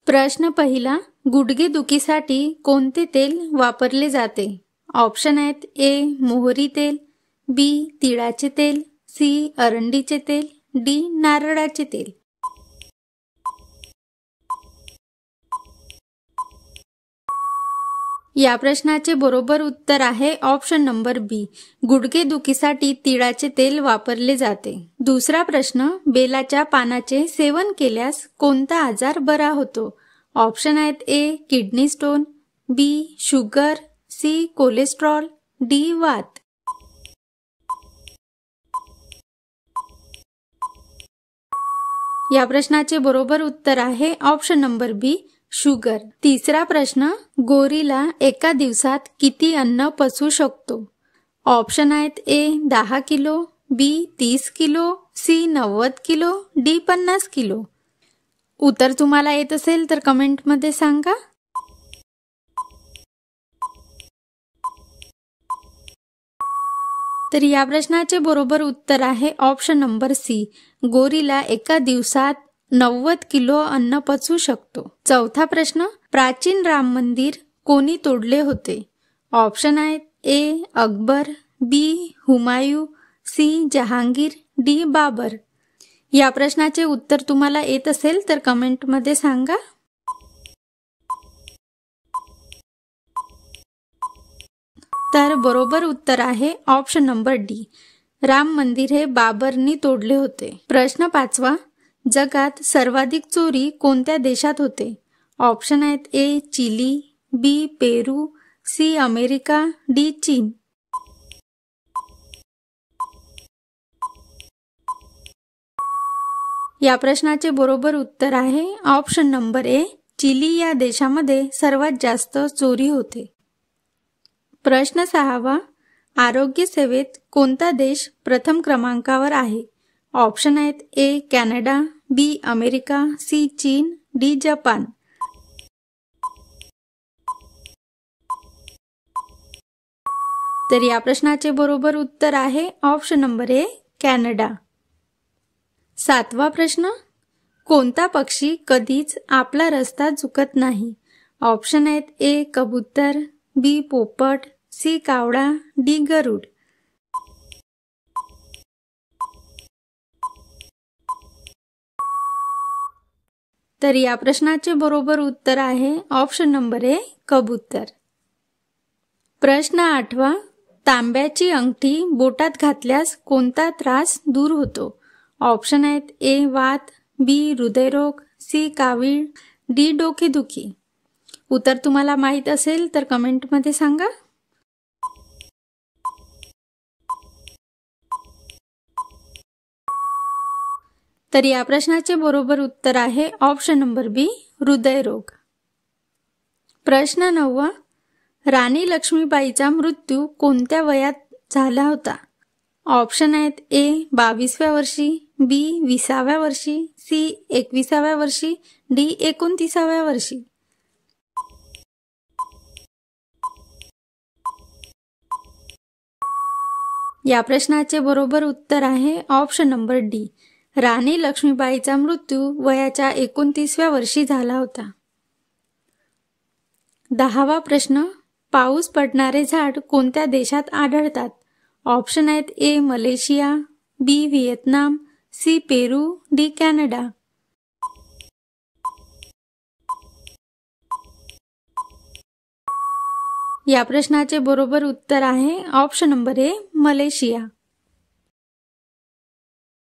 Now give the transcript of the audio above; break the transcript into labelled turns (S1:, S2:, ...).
S1: प्रश्न पहिला, गुडघेदुखीसाठी कोणते तेल वापरले जाते? ऑप्शन आहेत ए मोहरी तेल, बी तिळाचे तेल, सी अरंडीचे तेल, डी नारळाचे तेल. या प्रश्नाचे बरोबर उत्तर आहे ऑप्शन नंबर बी, गुडघेदुखीसाठी तिळाचे तेल वापरले जाते. दुसरा प्रश्न, बेलाच्या पानाचे सेवन केल्यास कोणता आजार बरा होतो? ऑप्शन आहेत ए किडनी स्टोन, बी शुगर, सी कोलेस्ट्रॉल, डी वात. या प्रश्नाचे बरोबर उत्तर आहे ऑप्शन नंबर बी शुगर. तिसरा प्रश्न, गोरीला एका दिवसात किती अन्न पचवू शकतो? ऑप्शन आहेत A 10 kilo, B 30 kilo, C 90 kilo, D 50 kilo. उत्तर तुम्हाला येत असेल तर कमेंटमध्ये सांगा. तर या प्रश्नाचे बरोबर उत्तर आहे ऑप्शन नंबर सी, गोरीला एका दिवसात 90 किलो अन्न पचवू शकतो. चौथा प्रश्न, प्राचीन राम मंदिर कोणी तोडले होते? ऑप्शन आहेत ए अकबर, बी हुमायूं, सी जहांगीर, डी बाबर. या प्रश्नाचे उत्तर तुम्हाला येत असेल तर कमेंटमध्ये सांगा. तर बरोबर उत्तर आहे ऑप्शन नंबर डी, राम मंदिर हे बाबरनी तोडले होते. प्रश्न पाचवा, जगात सर्वाधिक चोरी कोणत्या देशात होते? ऑप्शन आहेत ए चिली, बी पेरू, सी अमेरिका, डी चीन. या प्रश्नाचे बरोबर उत्तर आहे ऑप्शन नंबर ए, चिली या देशामध्ये सर्वात जास्त चोरी होते. प्रश्न सहावा, आरोग्य सेवेत कोणता देश प्रथम क्रमांकावर आहे? ऑप्शन आहेत ए कॅनडा, बी अमेरिका, सी चीन, डी जपान. तर या प्रश्नाचे बरोबर उत्तर आहे ऑप्शन नंबर ए कॅनडा. सातवा प्रश्न, कोणता पक्षी कधीच आपला रस्ता चुकत नाही? ऑप्शन आहेत ए कबूतर, बी पोपट, सी कावळा, डी गरुड. तर या प्रश्नाचे बरोबर उत्तर आहे ऑप्शन नंबर ए कबूतर. प्रश्न आठवा, तांब्याची अंगठी बोटात घातल्यास कोणता त्रास दूर होतो? ऑप्शन आहेत ए वात, बी हृदयरोग, सी कावीळ, डी डोकेदुखी. उत्तर तुम्हाला माहित असेल तर कमेंटमध्ये सांगा. तर या प्रश्नाचे बरोबर उत्तर आहे ऑप्शन नंबर बी हृदयरोग. प्रश्न नववा, राणी लक्ष्मीबाईचा मृत्यू कोणत्या वयात झाला होता? ऑप्शन आहेत ए 22व्या वर्षी, बी 20व्या वर्षी, सी 21व्या वर्षी, डी 29व्या वर्षी. या प्रश्नाचे बरोबर उत्तर आहे ऑप्शन नंबर डी, राणी लक्ष्मीबाईचा मृत्यू वयाच्या 29व्या वर्षी झाला होता. 10वा प्रश्न, पाऊस पडणारे झाड कोणत्या देशात आढळतात? ऑप्शन आहेत A Malaysia, B Vietnam, C Peru, D Canada. या प्रश्नाचे बरोबर उत्तर आहे ऑप्शन नंबर ए मलेशिया.